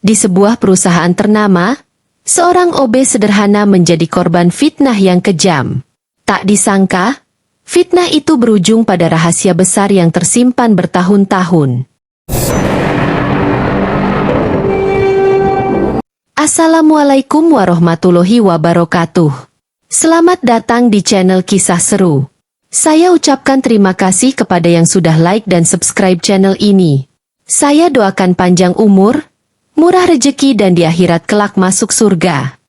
Di sebuah perusahaan ternama, seorang OB sederhana menjadi korban fitnah yang kejam. Tak disangka, fitnah itu berujung pada rahasia besar yang tersimpan bertahun-tahun. Assalamualaikum warahmatullahi wabarakatuh. Selamat datang di channel Kisah Seru. Saya ucapkan terima kasih kepada yang sudah like dan subscribe channel ini. Saya doakan panjang umur, murah rezeki dan di akhirat kelak masuk surga.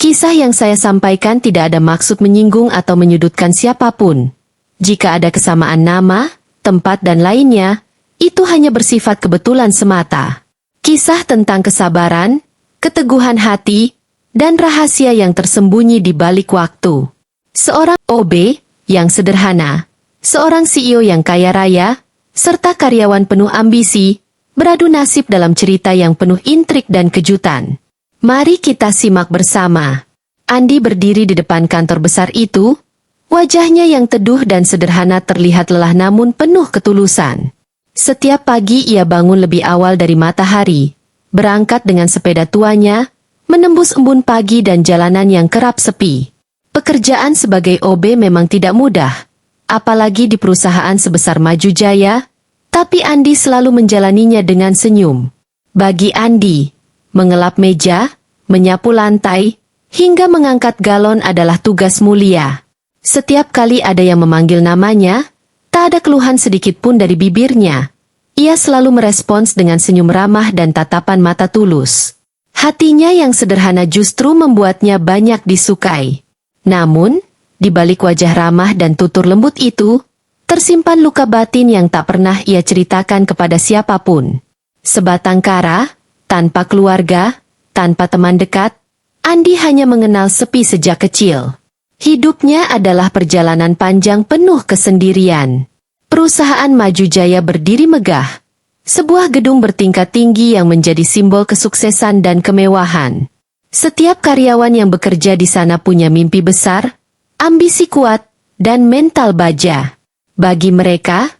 Kisah yang saya sampaikan tidak ada maksud menyinggung atau menyudutkan siapapun. Jika ada kesamaan nama, tempat dan lainnya, itu hanya bersifat kebetulan semata. Kisah tentang kesabaran, keteguhan hati, dan rahasia yang tersembunyi di balik waktu. Seorang OB yang sederhana, seorang CEO yang kaya raya, serta karyawan penuh ambisi, beradu nasib dalam cerita yang penuh intrik dan kejutan. Mari kita simak bersama. Andi berdiri di depan kantor besar itu, wajahnya yang teduh dan sederhana terlihat lelah namun penuh ketulusan. Setiap pagi ia bangun lebih awal dari matahari, berangkat dengan sepeda tuanya, menembus embun pagi dan jalanan yang kerap sepi. Pekerjaan sebagai OB memang tidak mudah, apalagi di perusahaan sebesar Maju Jaya, tapi Andi selalu menjalaninya dengan senyum. Bagi Andi, mengelap meja, menyapu lantai, hingga mengangkat galon adalah tugas mulia. Setiap kali ada yang memanggil namanya, tak ada keluhan sedikit pun dari bibirnya. Ia selalu merespons dengan senyum ramah dan tatapan mata tulus. Hatinya yang sederhana justru membuatnya banyak disukai. Namun, di balik wajah ramah dan tutur lembut itu, tersimpan luka batin yang tak pernah ia ceritakan kepada siapapun. Sebatang kara, tanpa keluarga, tanpa teman dekat, Andi hanya mengenal sepi sejak kecil. Hidupnya adalah perjalanan panjang penuh kesendirian. Perusahaan Maju Jaya berdiri megah. Sebuah gedung bertingkat tinggi yang menjadi simbol kesuksesan dan kemewahan. Setiap karyawan yang bekerja di sana punya mimpi besar, ambisi kuat, dan mental baja. Bagi mereka,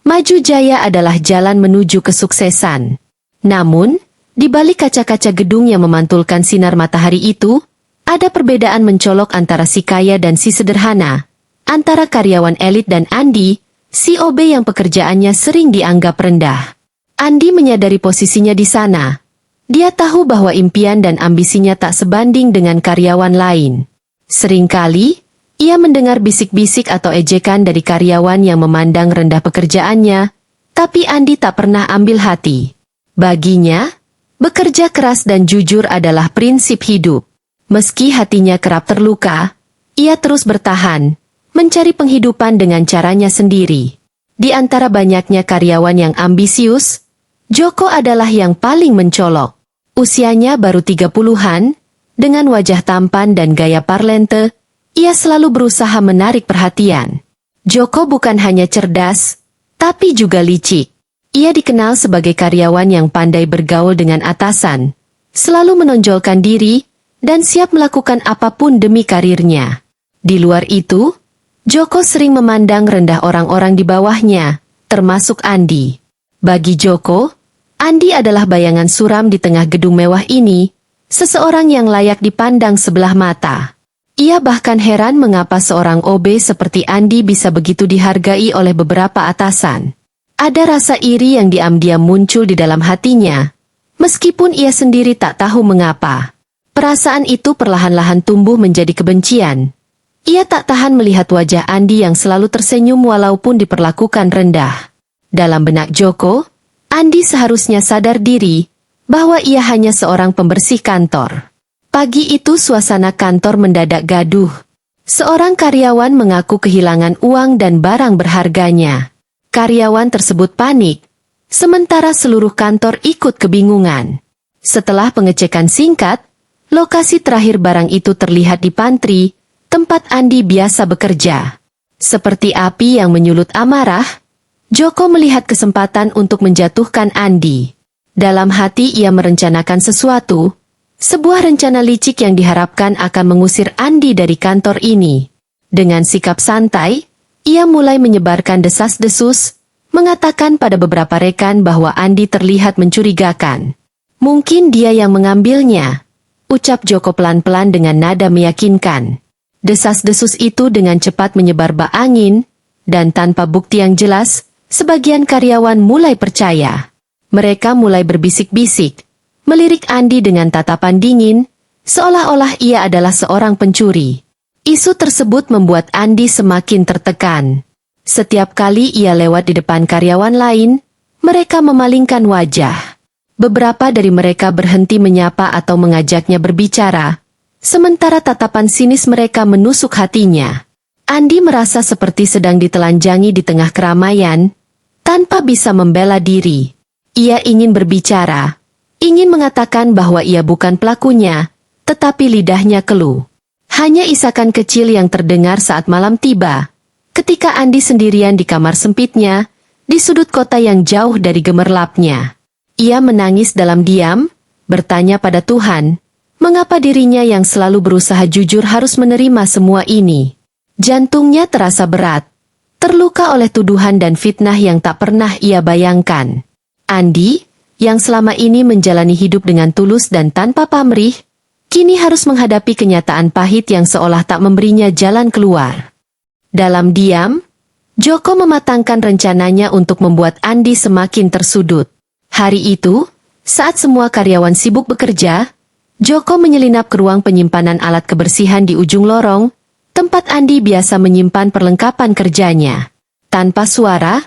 Maju Jaya adalah jalan menuju kesuksesan. Namun, di balik kaca-kaca gedung yang memantulkan sinar matahari itu, ada perbedaan mencolok antara si kaya dan si sederhana, antara karyawan elit dan Andi, si OB yang pekerjaannya sering dianggap rendah. Andi menyadari posisinya di sana. Dia tahu bahwa impian dan ambisinya tak sebanding dengan karyawan lain. Seringkali, ia mendengar bisik-bisik atau ejekan dari karyawan yang memandang rendah pekerjaannya, tapi Andi tak pernah ambil hati. Baginya, bekerja keras dan jujur adalah prinsip hidup. Meski hatinya kerap terluka, ia terus bertahan, mencari penghidupan dengan caranya sendiri. Di antara banyaknya karyawan yang ambisius, Joko adalah yang paling mencolok. Usianya baru 30-an, dengan wajah tampan dan gaya parlente, ia selalu berusaha menarik perhatian. Joko bukan hanya cerdas, tapi juga licik. Ia dikenal sebagai karyawan yang pandai bergaul dengan atasan, selalu menonjolkan diri, dan siap melakukan apapun demi karirnya. Di luar itu, Joko sering memandang rendah orang-orang di bawahnya, termasuk Andi. Bagi Joko, Andi adalah bayangan suram di tengah gedung mewah ini, seseorang yang layak dipandang sebelah mata. Ia bahkan heran mengapa seorang OB seperti Andi bisa begitu dihargai oleh beberapa atasan. Ada rasa iri yang diam-diam muncul di dalam hatinya, meskipun ia sendiri tak tahu mengapa. Perasaan itu perlahan-lahan tumbuh menjadi kebencian. Ia tak tahan melihat wajah Andi yang selalu tersenyum walaupun diperlakukan rendah. Dalam benak Joko, Andi seharusnya sadar diri bahwa ia hanya seorang pembersih kantor. Pagi itu suasana kantor mendadak gaduh. Seorang karyawan mengaku kehilangan uang dan barang berharganya. Karyawan tersebut panik, sementara seluruh kantor ikut kebingungan. Setelah pengecekan singkat, lokasi terakhir barang itu terlihat di pantry, tempat Andi biasa bekerja. Seperti api yang menyulut amarah, Joko melihat kesempatan untuk menjatuhkan Andi. Dalam hati ia merencanakan sesuatu, sebuah rencana licik yang diharapkan akan mengusir Andi dari kantor ini. Dengan sikap santai, ia mulai menyebarkan desas-desus, mengatakan pada beberapa rekan bahwa Andi terlihat mencurigakan. Mungkin dia yang mengambilnya, ucap Joko pelan-pelan dengan nada meyakinkan. Desas-desus itu dengan cepat menyebar bak angin, dan tanpa bukti yang jelas, sebagian karyawan mulai percaya. Mereka mulai berbisik-bisik, melirik Andi dengan tatapan dingin, seolah-olah ia adalah seorang pencuri. Isu tersebut membuat Andi semakin tertekan. Setiap kali ia lewat di depan karyawan lain, mereka memalingkan wajah. Beberapa dari mereka berhenti menyapa atau mengajaknya berbicara, sementara tatapan sinis mereka menusuk hatinya. Andi merasa seperti sedang ditelanjangi di tengah keramaian, tanpa bisa membela diri. Ia ingin berbicara, ingin mengatakan bahwa ia bukan pelakunya, tetapi lidahnya keluh. Hanya isakan kecil yang terdengar saat malam tiba, ketika Andi sendirian di kamar sempitnya, di sudut kota yang jauh dari gemerlapnya. Ia menangis dalam diam, bertanya pada Tuhan, mengapa dirinya yang selalu berusaha jujur harus menerima semua ini? Jantungnya terasa berat, terluka oleh tuduhan dan fitnah yang tak pernah ia bayangkan. Andi, yang selama ini menjalani hidup dengan tulus dan tanpa pamrih, kini harus menghadapi kenyataan pahit yang seolah tak memberinya jalan keluar. Dalam diam, Joko mematangkan rencananya untuk membuat Andi semakin tersudut. Hari itu, saat semua karyawan sibuk bekerja, Joko menyelinap ke ruang penyimpanan alat kebersihan di ujung lorong, tempat Andi biasa menyimpan perlengkapan kerjanya. Tanpa suara,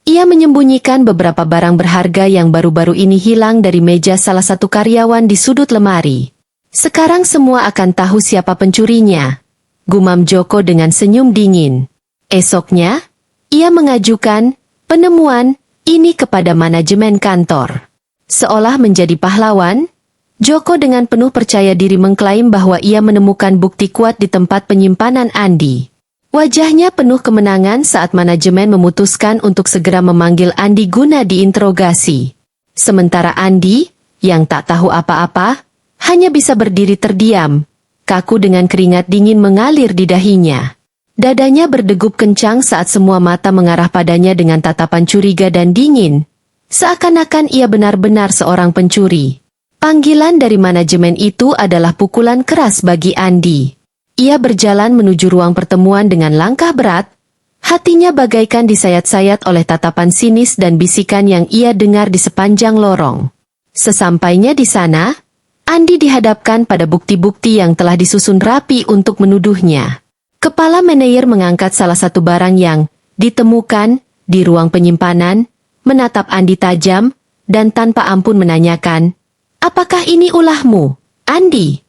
ia menyembunyikan beberapa barang berharga yang baru-baru ini hilang dari meja salah satu karyawan di sudut lemari. Sekarang semua akan tahu siapa pencurinya, gumam Joko dengan senyum dingin. Esoknya, ia mengajukan penemuan ini kepada manajemen kantor. Seolah menjadi pahlawan, Joko dengan penuh percaya diri mengklaim bahwa ia menemukan bukti kuat di tempat penyimpanan Andi. Wajahnya penuh kemenangan saat manajemen memutuskan untuk segera memanggil Andi guna diinterogasi. Sementara Andi, yang tak tahu apa-apa, hanya bisa berdiri terdiam, kaku dengan keringat dingin mengalir di dahinya. Dadanya berdegup kencang saat semua mata mengarah padanya dengan tatapan curiga dan dingin, seakan-akan ia benar-benar seorang pencuri. Panggilan dari manajemen itu adalah pukulan keras bagi Andi. Ia berjalan menuju ruang pertemuan dengan langkah berat, hatinya bagaikan disayat-sayat oleh tatapan sinis dan bisikan yang ia dengar di sepanjang lorong. Sesampainya di sana, Andi dihadapkan pada bukti-bukti yang telah disusun rapi untuk menuduhnya. Kepala manajer mengangkat salah satu barang yang ditemukan di ruang penyimpanan, menatap Andi tajam, dan tanpa ampun menanyakan, "Apakah ini ulahmu, Andi?"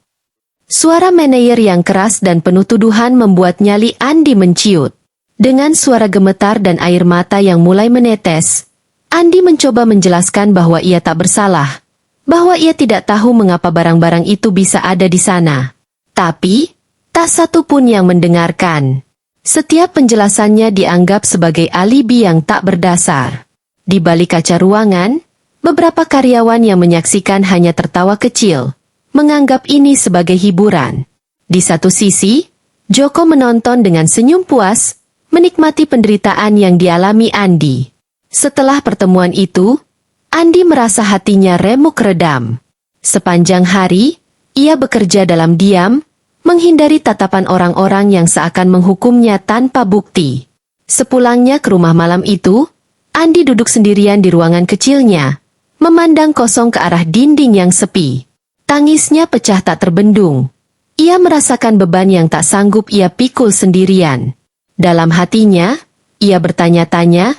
Suara manajer yang keras dan penuh tuduhan membuat nyali Andi menciut. Dengan suara gemetar dan air mata yang mulai menetes, Andi mencoba menjelaskan bahwa ia tak bersalah, bahwa ia tidak tahu mengapa barang-barang itu bisa ada di sana. Tapi, tak satu pun yang mendengarkan. Setiap penjelasannya dianggap sebagai alibi yang tak berdasar. Di balik kaca ruangan, beberapa karyawan yang menyaksikan hanya tertawa kecil, menganggap ini sebagai hiburan. Di satu sisi, Joko menonton dengan senyum puas, menikmati penderitaan yang dialami Andi. Setelah pertemuan itu, Andi merasa hatinya remuk redam. Sepanjang hari, ia bekerja dalam diam, menghindari tatapan orang-orang yang seakan menghukumnya tanpa bukti. Sepulangnya ke rumah malam itu, Andi duduk sendirian di ruangan kecilnya, memandang kosong ke arah dinding yang sepi. Tangisnya pecah tak terbendung. Ia merasakan beban yang tak sanggup ia pikul sendirian. Dalam hatinya, ia bertanya-tanya,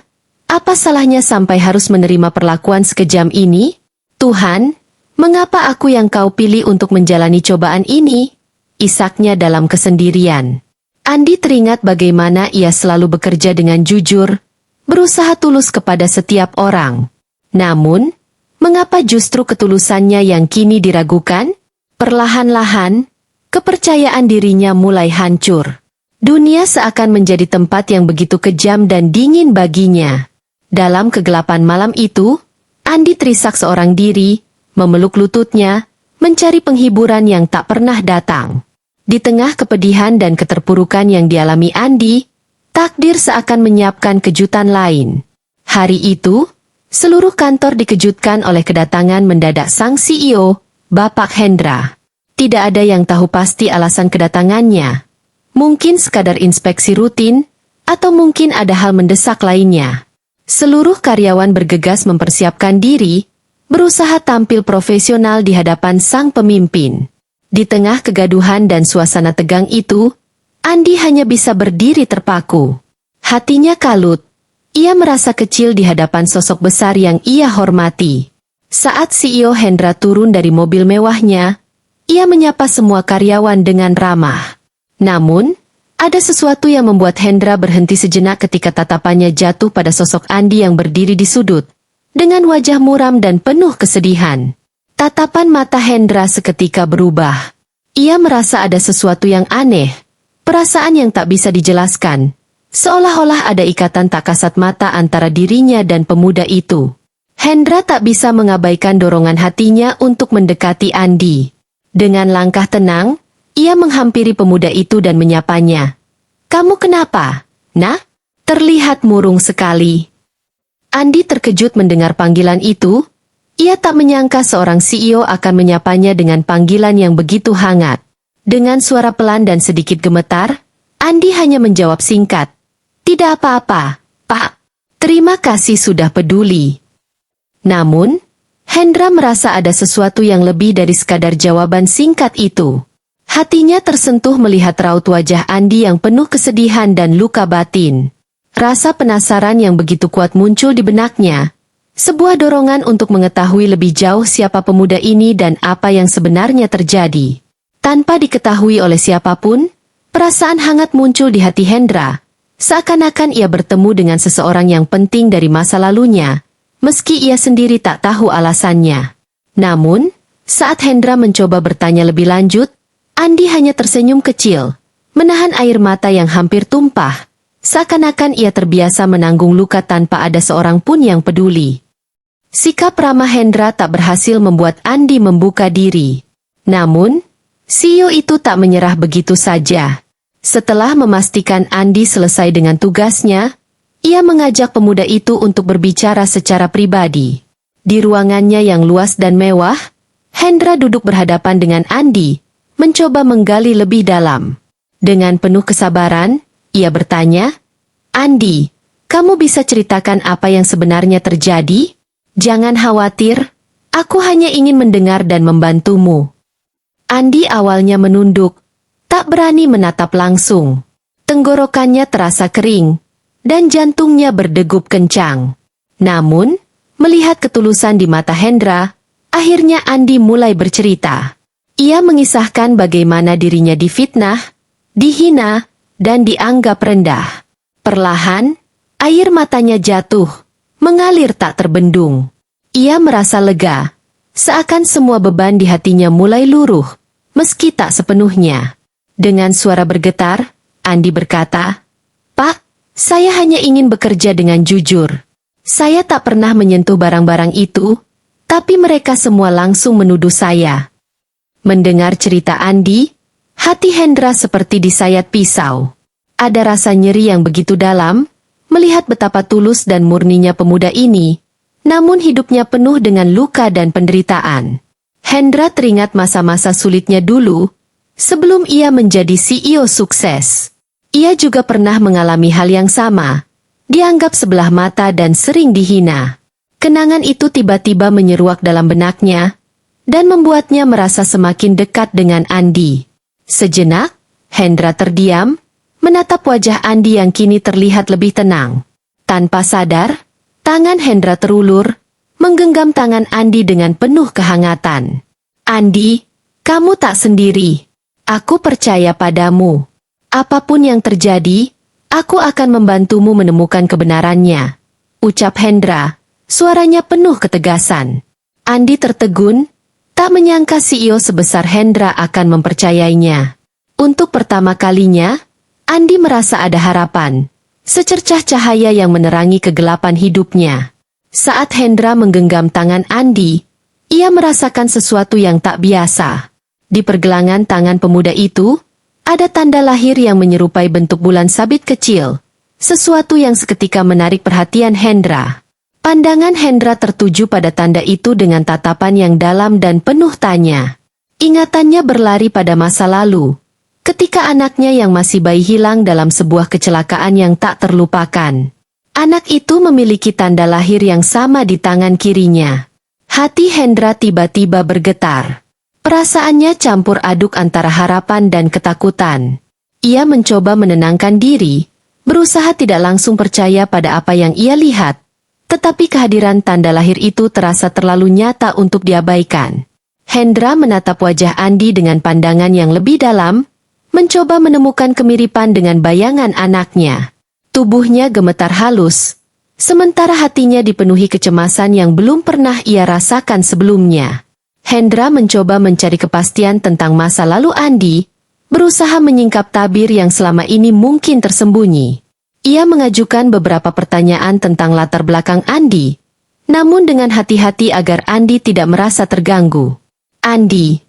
apa salahnya sampai harus menerima perlakuan sekejam ini? Tuhan, mengapa aku yang Kau pilih untuk menjalani cobaan ini? Isaknya dalam kesendirian. Andi teringat bagaimana ia selalu bekerja dengan jujur, berusaha tulus kepada setiap orang. Namun, mengapa justru ketulusannya yang kini diragukan? Perlahan-lahan, kepercayaan dirinya mulai hancur. Dunia seakan menjadi tempat yang begitu kejam dan dingin baginya. Dalam kegelapan malam itu, Andi terisak seorang diri, memeluk lututnya, mencari penghiburan yang tak pernah datang. Di tengah kepedihan dan keterpurukan yang dialami Andi, takdir seakan menyiapkan kejutan lain. Hari itu, Seluruh kantor dikejutkan oleh kedatangan mendadak sang CEO, Bapak Hendra. Tidak ada yang tahu pasti alasan kedatangannya. Mungkin sekadar inspeksi rutin, atau mungkin ada hal mendesak lainnya. Seluruh karyawan bergegas mempersiapkan diri, berusaha tampil profesional di hadapan sang pemimpin. Di tengah kegaduhan dan suasana tegang itu, Andi hanya bisa berdiri terpaku. Hatinya kalut. Ia merasa kecil di hadapan sosok besar yang ia hormati. Saat CEO Hendra turun dari mobil mewahnya, ia menyapa semua karyawan dengan ramah. Namun, ada sesuatu yang membuat Hendra berhenti sejenak ketika tatapannya jatuh pada sosok Andi yang berdiri di sudut, dengan wajah muram dan penuh kesedihan. Tatapan mata Hendra seketika berubah. Ia merasa ada sesuatu yang aneh, perasaan yang tak bisa dijelaskan. Seolah-olah ada ikatan tak kasat mata antara dirinya dan pemuda itu. Hendra tak bisa mengabaikan dorongan hatinya untuk mendekati Andi. Dengan langkah tenang, ia menghampiri pemuda itu dan menyapanya. "Kamu kenapa, Nah?" Terlihat murung sekali. Andi terkejut mendengar panggilan itu. Ia tak menyangka seorang CEO akan menyapanya dengan panggilan yang begitu hangat. Dengan suara pelan dan sedikit gemetar, Andi hanya menjawab singkat. "Tidak apa-apa, Pak. Terima kasih sudah peduli." Namun, Hendra merasa ada sesuatu yang lebih dari sekadar jawaban singkat itu. Hatinya tersentuh melihat raut wajah Andi yang penuh kesedihan dan luka batin. Rasa penasaran yang begitu kuat muncul di benaknya. Sebuah dorongan untuk mengetahui lebih jauh siapa pemuda ini dan apa yang sebenarnya terjadi. Tanpa diketahui oleh siapapun, perasaan hangat muncul di hati Hendra. Seakan-akan ia bertemu dengan seseorang yang penting dari masa lalunya, meski ia sendiri tak tahu alasannya. Namun, saat Hendra mencoba bertanya lebih lanjut, Andi hanya tersenyum kecil, menahan air mata yang hampir tumpah, seakan-akan ia terbiasa menanggung luka tanpa ada seorang pun yang peduli. Sikap ramah Hendra tak berhasil membuat Andi membuka diri. Namun, CEO itu tak menyerah begitu saja. Setelah memastikan Andi selesai dengan tugasnya, ia mengajak pemuda itu untuk berbicara secara pribadi. Di ruangannya yang luas dan mewah, Hendra duduk berhadapan dengan Andi, mencoba menggali lebih dalam. Dengan penuh kesabaran, ia bertanya, "Andi, kamu bisa ceritakan apa yang sebenarnya terjadi? Jangan khawatir, aku hanya ingin mendengar dan membantumu." Andi awalnya menunduk, tak berani menatap langsung. Tenggorokannya terasa kering, dan jantungnya berdegup kencang. Namun, melihat ketulusan di mata Hendra, akhirnya Andi mulai bercerita. Ia mengisahkan bagaimana dirinya difitnah, dihina, dan dianggap rendah. Perlahan, air matanya jatuh, mengalir tak terbendung. Ia merasa lega, seakan semua beban di hatinya mulai luruh, meski tak sepenuhnya. Dengan suara bergetar, Andi berkata, "Pak, saya hanya ingin bekerja dengan jujur. Saya tak pernah menyentuh barang-barang itu, tapi mereka semua langsung menuduh saya." Mendengar cerita Andi, hati Hendra seperti disayat pisau. Ada rasa nyeri yang begitu dalam, melihat betapa tulus dan murninya pemuda ini, namun hidupnya penuh dengan luka dan penderitaan. Hendra teringat masa-masa sulitnya dulu, sebelum ia menjadi CEO sukses. Ia juga pernah mengalami hal yang sama, dianggap sebelah mata dan sering dihina. Kenangan itu tiba-tiba menyeruak dalam benaknya, dan membuatnya merasa semakin dekat dengan Andi. Sejenak, Hendra terdiam, menatap wajah Andi yang kini terlihat lebih tenang. Tanpa sadar, tangan Hendra terulur, menggenggam tangan Andi dengan penuh kehangatan. "Andi, kamu tak sendiri. Aku percaya padamu. Apapun yang terjadi, aku akan membantumu menemukan kebenarannya," ucap Hendra, suaranya penuh ketegasan. Andi tertegun, tak menyangka CEO sebesar Hendra akan mempercayainya. Untuk pertama kalinya, Andi merasa ada harapan, secercah cahaya yang menerangi kegelapan hidupnya. Saat Hendra menggenggam tangan Andi, ia merasakan sesuatu yang tak biasa. Di pergelangan tangan pemuda itu, ada tanda lahir yang menyerupai bentuk bulan sabit kecil, sesuatu yang seketika menarik perhatian Hendra. Pandangan Hendra tertuju pada tanda itu dengan tatapan yang dalam dan penuh tanya. Ingatannya berlari pada masa lalu, ketika anaknya yang masih bayi hilang dalam sebuah kecelakaan yang tak terlupakan. Anak itu memiliki tanda lahir yang sama di tangan kirinya. Hati Hendra tiba-tiba bergetar. Perasaannya campur aduk antara harapan dan ketakutan. Ia mencoba menenangkan diri, berusaha tidak langsung percaya pada apa yang ia lihat. Tetapi kehadiran tanda lahir itu terasa terlalu nyata untuk diabaikan. Hendra menatap wajah Andi dengan pandangan yang lebih dalam, mencoba menemukan kemiripan dengan bayangan anaknya. Tubuhnya gemetar halus, sementara hatinya dipenuhi kecemasan yang belum pernah ia rasakan sebelumnya. Hendra mencoba mencari kepastian tentang masa lalu Andi, berusaha menyingkap tabir yang selama ini mungkin tersembunyi. Ia mengajukan beberapa pertanyaan tentang latar belakang Andi, namun dengan hati-hati agar Andi tidak merasa terganggu. Andi,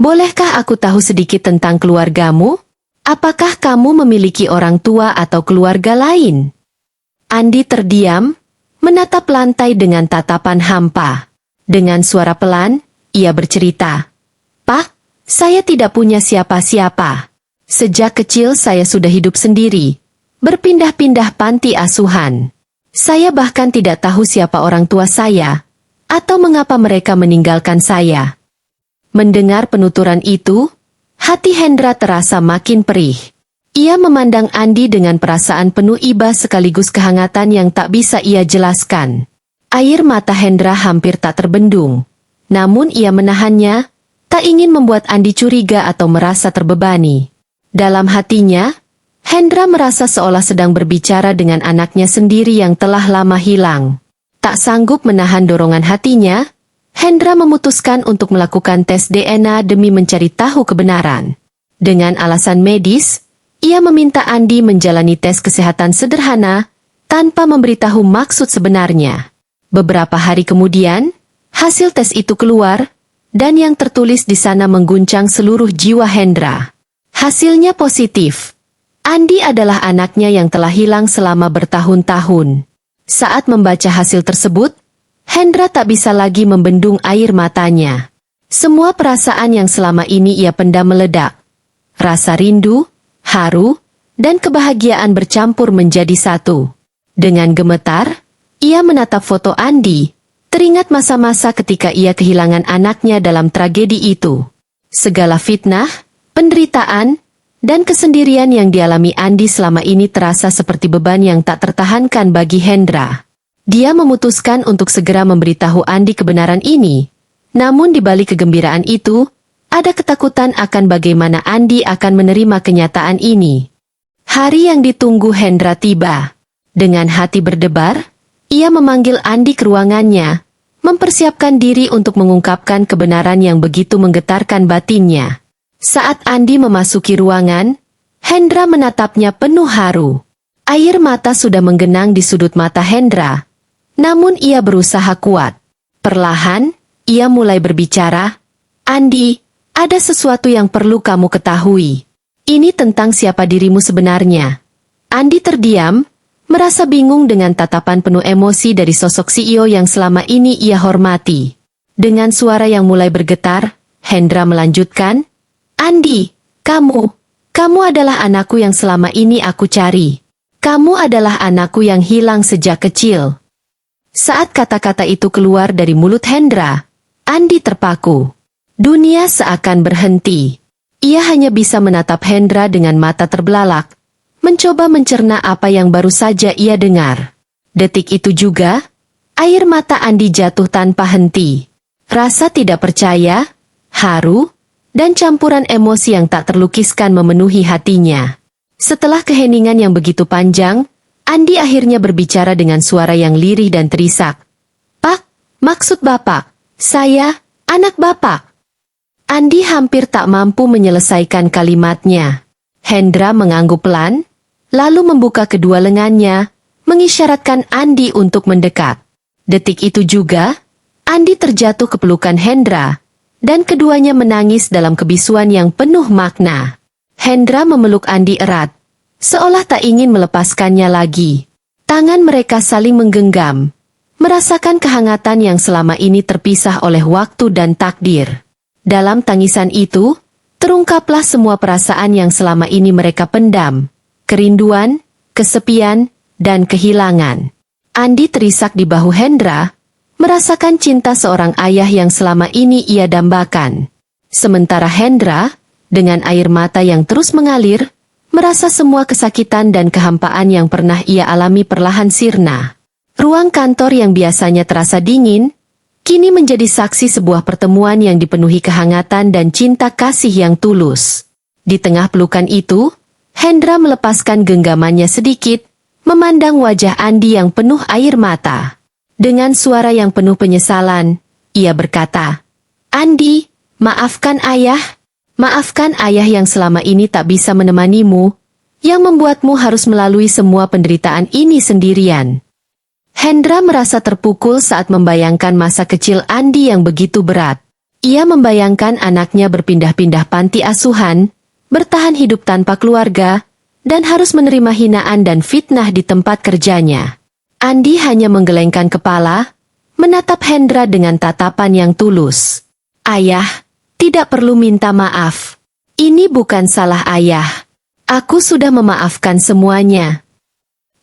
bolehkah aku tahu sedikit tentang keluargamu? Apakah kamu memiliki orang tua atau keluarga lain? Andi terdiam, menatap lantai dengan tatapan hampa. Dengan suara pelan, ia bercerita, "Pak, saya tidak punya siapa-siapa. Sejak kecil saya sudah hidup sendiri. Berpindah-pindah panti asuhan. Saya bahkan tidak tahu siapa orang tua saya, atau mengapa mereka meninggalkan saya." Mendengar penuturan itu, hati Hendra terasa makin perih. Ia memandang Andi dengan perasaan penuh iba sekaligus kehangatan yang tak bisa ia jelaskan. Air mata Hendra hampir tak terbendung. Namun ia menahannya, tak ingin membuat Andi curiga atau merasa terbebani. Dalam hatinya, Hendra merasa seolah sedang berbicara dengan anaknya sendiri yang telah lama hilang. Tak sanggup menahan dorongan hatinya, Hendra memutuskan untuk melakukan tes DNA demi mencari tahu kebenaran. Dengan alasan medis, ia meminta Andi menjalani tes kesehatan sederhana, tanpa memberitahu maksud sebenarnya. Beberapa hari kemudian, hasil tes itu keluar, dan yang tertulis di sana mengguncang seluruh jiwa Hendra. Hasilnya positif. Andi adalah anaknya yang telah hilang selama bertahun-tahun. Saat membaca hasil tersebut, Hendra tak bisa lagi membendung air matanya. Semua perasaan yang selama ini ia pendam meledak. Rasa rindu, haru, dan kebahagiaan bercampur menjadi satu. Dengan gemetar, ia menatap foto Andi, teringat masa-masa ketika ia kehilangan anaknya dalam tragedi itu. Segala fitnah, penderitaan, dan kesendirian yang dialami Andi selama ini terasa seperti beban yang tak tertahankan bagi Hendra. Dia memutuskan untuk segera memberitahu Andi kebenaran ini. Namun di balik kegembiraan itu, ada ketakutan akan bagaimana Andi akan menerima kenyataan ini. Hari yang ditunggu Hendra tiba. Dengan hati berdebar, ia memanggil Andi ke ruangannya, mempersiapkan diri untuk mengungkapkan kebenaran yang begitu menggetarkan batinnya. Saat Andi memasuki ruangan, Hendra menatapnya penuh haru. Air mata sudah menggenang di sudut mata Hendra, namun ia berusaha kuat. Perlahan, ia mulai berbicara, "Andi, ada sesuatu yang perlu kamu ketahui. Ini tentang siapa dirimu sebenarnya." Andi terdiam, merasa bingung dengan tatapan penuh emosi dari sosok CEO yang selama ini ia hormati. Dengan suara yang mulai bergetar, Hendra melanjutkan, "Andi, kamu adalah anakku yang selama ini aku cari. Kamu adalah anakku yang hilang sejak kecil." Saat kata-kata itu keluar dari mulut Hendra, Andi terpaku. Dunia seakan berhenti. Ia hanya bisa menatap Hendra dengan mata terbelalak, mencoba mencerna apa yang baru saja ia dengar. Detik itu juga, air mata Andi jatuh tanpa henti. Rasa tidak percaya, haru, dan campuran emosi yang tak terlukiskan memenuhi hatinya. Setelah keheningan yang begitu panjang, Andi akhirnya berbicara dengan suara yang lirih dan terisak. "Pak, maksud Bapak, saya, anak Bapak." Andi hampir tak mampu menyelesaikan kalimatnya. Hendra mengangguk pelan, lalu membuka kedua lengannya, mengisyaratkan Andi untuk mendekat. Detik itu juga, Andi terjatuh ke pelukan Hendra, dan keduanya menangis dalam kebisuan yang penuh makna. Hendra memeluk Andi erat, seolah tak ingin melepaskannya lagi. Tangan mereka saling menggenggam, merasakan kehangatan yang selama ini terpisah oleh waktu dan takdir. Dalam tangisan itu, terungkaplah semua perasaan yang selama ini mereka pendam, kerinduan, kesepian, dan kehilangan. Andi terisak di bahu Hendra, merasakan cinta seorang ayah yang selama ini ia dambakan. Sementara Hendra, dengan air mata yang terus mengalir, merasa semua kesakitan dan kehampaan yang pernah ia alami perlahan sirna. Ruang kantor yang biasanya terasa dingin, kini menjadi saksi sebuah pertemuan yang dipenuhi kehangatan dan cinta kasih yang tulus. Di tengah pelukan itu, Hendra melepaskan genggamannya sedikit, memandang wajah Andi yang penuh air mata. Dengan suara yang penuh penyesalan, ia berkata, "Andi, maafkan ayah. Maafkan ayah yang selama ini tak bisa menemanimu, yang membuatmu harus melalui semua penderitaan ini sendirian." Hendra merasa terpukul saat membayangkan masa kecil Andi yang begitu berat. Ia membayangkan anaknya berpindah-pindah panti asuhan, bertahan hidup tanpa keluarga, dan harus menerima hinaan dan fitnah di tempat kerjanya. Andi hanya menggelengkan kepala, menatap Hendra dengan tatapan yang tulus. "Ayah, tidak perlu minta maaf. Ini bukan salah ayah. Aku sudah memaafkan semuanya."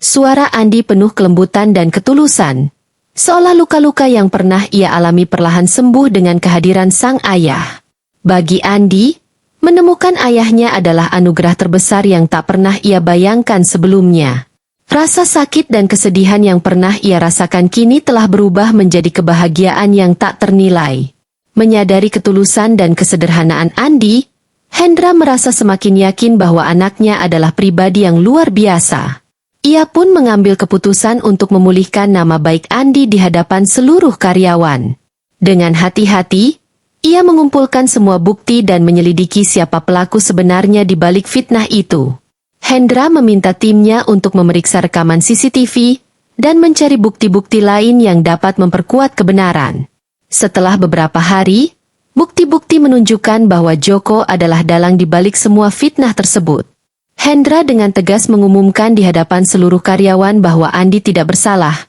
Suara Andi penuh kelembutan dan ketulusan, seolah luka-luka yang pernah ia alami perlahan sembuh dengan kehadiran sang ayah. Bagi Andi, menemukan ayahnya adalah anugerah terbesar yang tak pernah ia bayangkan sebelumnya. Rasa sakit dan kesedihan yang pernah ia rasakan kini telah berubah menjadi kebahagiaan yang tak ternilai. Menyadari ketulusan dan kesederhanaan Andi, Hendra merasa semakin yakin bahwa anaknya adalah pribadi yang luar biasa. Ia pun mengambil keputusan untuk memulihkan nama baik Andi di hadapan seluruh karyawan. Dengan hati-hati, ia mengumpulkan semua bukti dan menyelidiki siapa pelaku sebenarnya di balik fitnah itu. Hendra meminta timnya untuk memeriksa rekaman CCTV dan mencari bukti-bukti lain yang dapat memperkuat kebenaran. Setelah beberapa hari, bukti-bukti menunjukkan bahwa Joko adalah dalang di balik semua fitnah tersebut. Hendra dengan tegas mengumumkan di hadapan seluruh karyawan bahwa Andi tidak bersalah,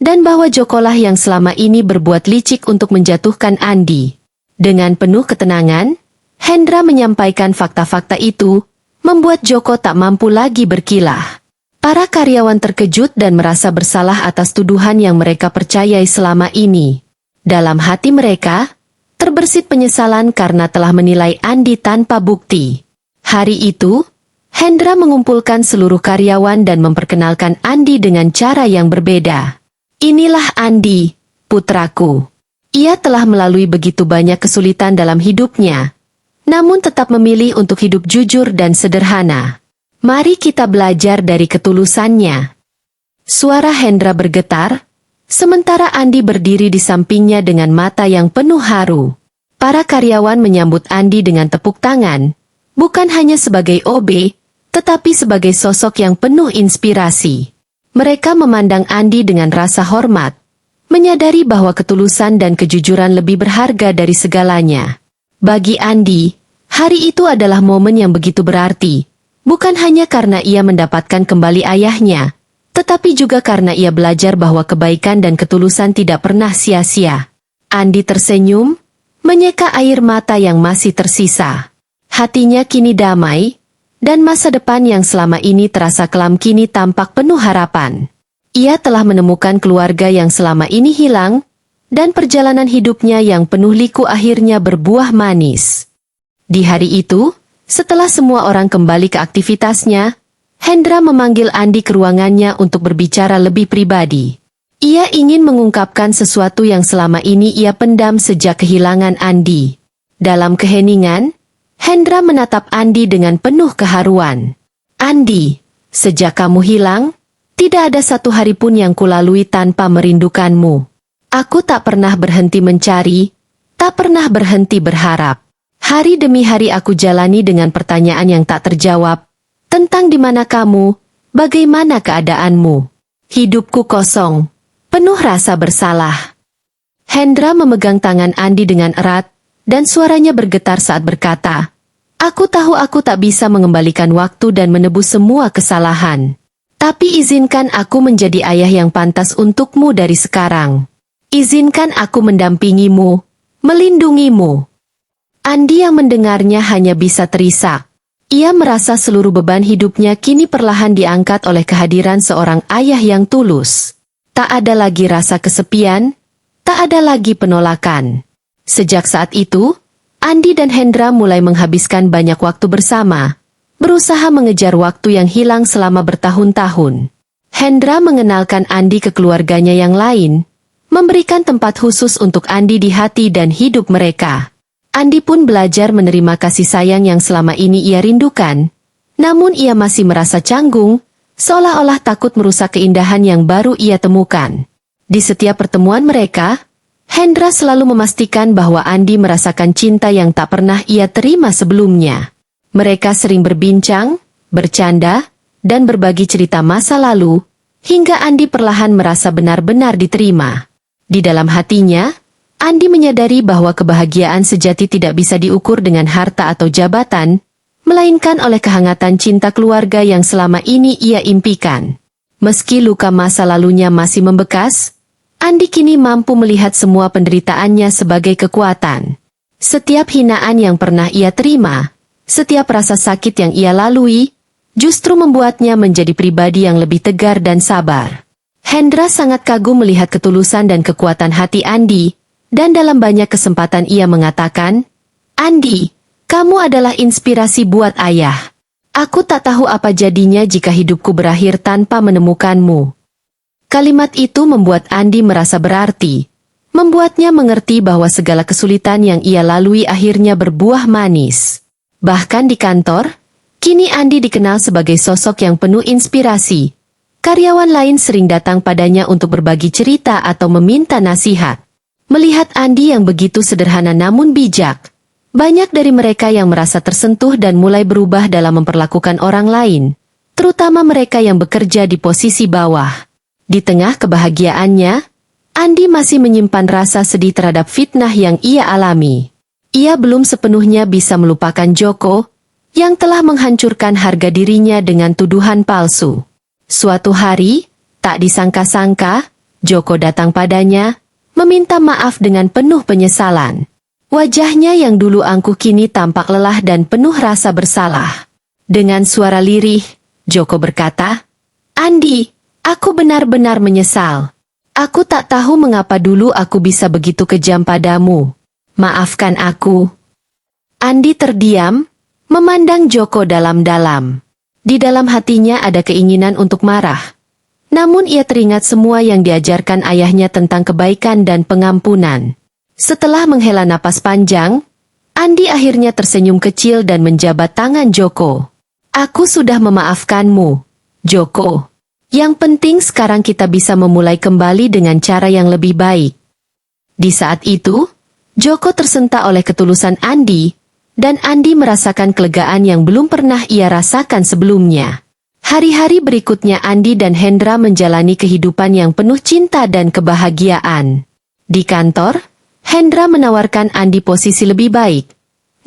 dan bahwa Jokolah yang selama ini berbuat licik untuk menjatuhkan Andi. Dengan penuh ketenangan, Hendra menyampaikan fakta-fakta itu, membuat Joko tak mampu lagi berkilah. Para karyawan terkejut dan merasa bersalah atas tuduhan yang mereka percayai selama ini. Dalam hati mereka, terbersit penyesalan karena telah menilai Andi tanpa bukti. Hari itu, Hendra mengumpulkan seluruh karyawan dan memperkenalkan Andi dengan cara yang berbeda. "Inilah Andi, putraku. Ia telah melalui begitu banyak kesulitan dalam hidupnya, namun tetap memilih untuk hidup jujur dan sederhana. Mari kita belajar dari ketulusannya." Suara Hendra bergetar, sementara Andi berdiri di sampingnya dengan mata yang penuh haru. Para karyawan menyambut Andi dengan tepuk tangan, bukan hanya sebagai OB, tetapi sebagai sosok yang penuh inspirasi. Mereka memandang Andi dengan rasa hormat, menyadari bahwa ketulusan dan kejujuran lebih berharga dari segalanya. Bagi Andi, hari itu adalah momen yang begitu berarti, bukan hanya karena ia mendapatkan kembali ayahnya, tetapi juga karena ia belajar bahwa kebaikan dan ketulusan tidak pernah sia-sia. Andi tersenyum, menyeka air mata yang masih tersisa. Hatinya kini damai, dan masa depan yang selama ini terasa kelam kini tampak penuh harapan. Ia telah menemukan keluarga yang selama ini hilang, dan perjalanan hidupnya yang penuh liku akhirnya berbuah manis. Di hari itu, setelah semua orang kembali ke aktivitasnya, Hendra memanggil Andi ke ruangannya untuk berbicara lebih pribadi. Ia ingin mengungkapkan sesuatu yang selama ini ia pendam sejak kehilangan Andi. Dalam keheningan, Hendra menatap Andi dengan penuh keharuan. "Andi, sejak kamu hilang, tidak ada satu hari pun yang kulalui tanpa merindukanmu. Aku tak pernah berhenti mencari, tak pernah berhenti berharap. Hari demi hari aku jalani dengan pertanyaan yang tak terjawab, tentang di mana kamu, bagaimana keadaanmu. Hidupku kosong, penuh rasa bersalah." Hendra memegang tangan Andi dengan erat, dan suaranya bergetar saat berkata, "Aku tahu aku tak bisa mengembalikan waktu dan menebus semua kesalahan. Tapi izinkan aku menjadi ayah yang pantas untukmu dari sekarang. Izinkan aku mendampingimu, melindungimu. Andi yang mendengarnya hanya bisa terisak. Ia merasa seluruh beban hidupnya kini perlahan diangkat oleh kehadiran seorang ayah yang tulus. Tak ada lagi rasa kesepian, tak ada lagi penolakan. Sejak saat itu, Andi dan Hendra mulai menghabiskan banyak waktu bersama, berusaha mengejar waktu yang hilang selama bertahun-tahun. Hendra mengenalkan Andi ke keluarganya yang lain, memberikan tempat khusus untuk Andi di hati dan hidup mereka. Andi pun belajar menerima kasih sayang yang selama ini ia rindukan, namun ia masih merasa canggung, seolah-olah takut merusak keindahan yang baru ia temukan. Di setiap pertemuan mereka, Hendra selalu memastikan bahwa Andi merasakan cinta yang tak pernah ia terima sebelumnya. Mereka sering berbincang, bercanda, dan berbagi cerita masa lalu, hingga Andi perlahan merasa benar-benar diterima. Di dalam hatinya, Andi menyadari bahwa kebahagiaan sejati tidak bisa diukur dengan harta atau jabatan, melainkan oleh kehangatan cinta keluarga yang selama ini ia impikan. Meski luka masa lalunya masih membekas, Andi kini mampu melihat semua penderitaannya sebagai kekuatan. Setiap hinaan yang pernah ia terima, setiap rasa sakit yang ia lalui, justru membuatnya menjadi pribadi yang lebih tegar dan sabar. Hendra sangat kagum melihat ketulusan dan kekuatan hati Andi, dan dalam banyak kesempatan ia mengatakan, "Andi, kamu adalah inspirasi buat ayah. Aku tak tahu apa jadinya jika hidupku berakhir tanpa menemukanmu." Kalimat itu membuat Andi merasa berarti, membuatnya mengerti bahwa segala kesulitan yang ia lalui akhirnya berbuah manis. Bahkan di kantor, kini Andi dikenal sebagai sosok yang penuh inspirasi. Karyawan lain sering datang padanya untuk berbagi cerita atau meminta nasihat. Melihat Andi yang begitu sederhana namun bijak, banyak dari mereka yang merasa tersentuh dan mulai berubah dalam memperlakukan orang lain, terutama mereka yang bekerja di posisi bawah. Di tengah kebahagiaannya, Andi masih menyimpan rasa sedih terhadap fitnah yang ia alami. Ia belum sepenuhnya bisa melupakan Joko, yang telah menghancurkan harga dirinya dengan tuduhan palsu. Suatu hari, tak disangka-sangka, Joko datang padanya, meminta maaf dengan penuh penyesalan. Wajahnya yang dulu angkuh kini tampak lelah dan penuh rasa bersalah. Dengan suara lirih, Joko berkata, "Andi, aku benar-benar menyesal. Aku tak tahu mengapa dulu aku bisa begitu kejam padamu. Maafkan aku." Andi terdiam, memandang Joko dalam-dalam. Di dalam hatinya ada keinginan untuk marah. Namun ia teringat semua yang diajarkan ayahnya tentang kebaikan dan pengampunan. Setelah menghela napas panjang, Andi akhirnya tersenyum kecil dan menjabat tangan Joko. "Aku sudah memaafkanmu, Joko. Yang penting sekarang kita bisa memulai kembali dengan cara yang lebih baik." Di saat itu, Joko tersentak oleh ketulusan Andi, dan Andi merasakan kelegaan yang belum pernah ia rasakan sebelumnya. Hari-hari berikutnya Andi dan Hendra menjalani kehidupan yang penuh cinta dan kebahagiaan. Di kantor, Hendra menawarkan Andi posisi lebih baik.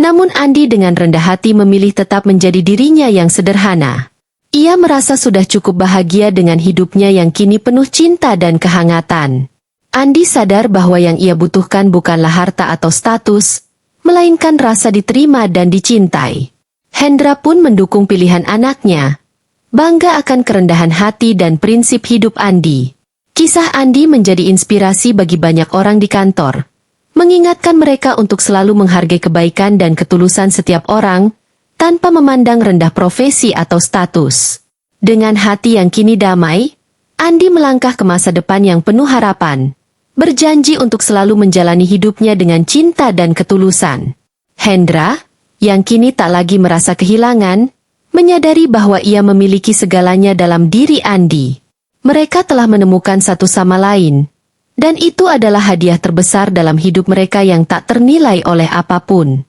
Namun Andi dengan rendah hati memilih tetap menjadi dirinya yang sederhana. Ia merasa sudah cukup bahagia dengan hidupnya yang kini penuh cinta dan kehangatan. Andi sadar bahwa yang ia butuhkan bukanlah harta atau status, melainkan rasa diterima dan dicintai. Hendra pun mendukung pilihan anaknya, bangga akan kerendahan hati dan prinsip hidup Andi. Kisah Andi menjadi inspirasi bagi banyak orang di kantor, mengingatkan mereka untuk selalu menghargai kebaikan dan ketulusan setiap orang, tanpa memandang rendah profesi atau status. Dengan hati yang kini damai, Andi melangkah ke masa depan yang penuh harapan, berjanji untuk selalu menjalani hidupnya dengan cinta dan ketulusan. Hendra, yang kini tak lagi merasa kehilangan, menyadari bahwa ia memiliki segalanya dalam diri Andi. Mereka telah menemukan satu sama lain, dan itu adalah hadiah terbesar dalam hidup mereka yang tak ternilai oleh apapun.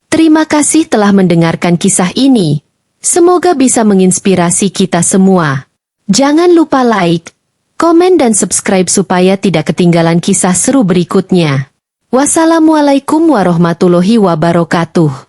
Terima kasih telah mendengarkan kisah ini. Semoga bisa menginspirasi kita semua. Jangan lupa like, komen dan subscribe supaya tidak ketinggalan kisah seru berikutnya. Wassalamualaikum warahmatullahi wabarakatuh.